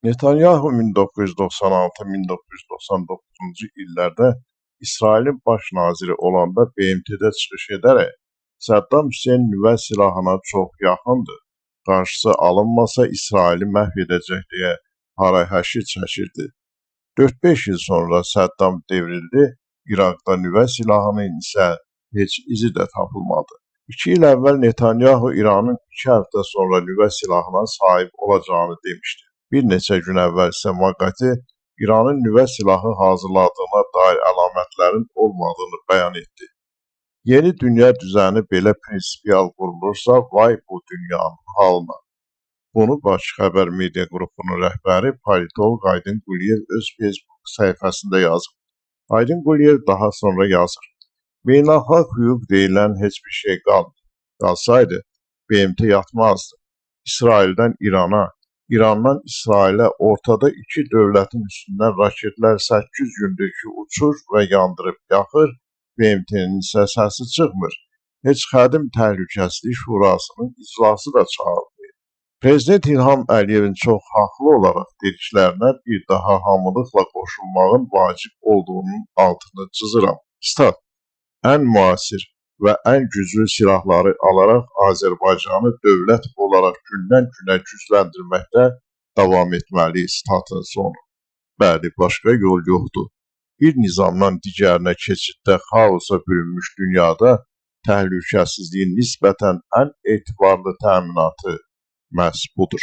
Netanyahu 1996-1999-cu illərdə İsrailin baş naziri olanda BMT-də çıxış edərək Səddam Hüseyn nüvə silahına çox yaxındır, qarşısı alınmasa İsraili məhv edəcək deyə haray-həşir çəkirdi. 4-5 il sonra Səddam devrildi, İraqda nüvə silahının isə heç izi də tapılmadı. 2 il əvvəl Netanyahu İranın 2 həftə sonra nüvə silahına sahib olacağını demişdi. Bir neçə gün əvvəl isə Maqati İranın nüvə silahı hazırladığına dair əlamətlərin olmadığını bəyan etdi. Yeni dünya düzəni belə prinsipial qurulursa, vay bu dünyanın halına. Bunu Bakı Xəbər Media qrupunun rəhbəri politolog Aydın Quliyev öz Facebook səhifəsində yazıb. Aydın Quliyev daha sonra yazır. Beynəlxalq hüquq deyilən heç bir şey qalmır. Qalsaydı, BMT yatmazdı. İsraildən İrana, İrandan İsrailə ortada iki dövlətin üstündən raketlər 8 gündür ki uçur və yandırıb yaxır, BMT-nin isə səsi çıxmır. Heç Xədim Təhlükəsizlik Şurasının iclası da çağırılmır. Prezident İlham Əliyevin çox haqlı olaraq dediklərinə bir daha hamılıqla qoşulmağın vacib olduğunun altını çiziram. Stat: Ən müasir və ən güclü silahları alaraq Azərbaycanı dövlət olaraq gündən-günə gücləndirməkdə davam etməliyik. Statın sonu. Bəli, başqa yol yoxdur. Bir nizamdan digərinə keçiddə xaosa bürünmüş dünyada təhlükəsizliyin nisbətən ən etibarlı təminatı məhz budur.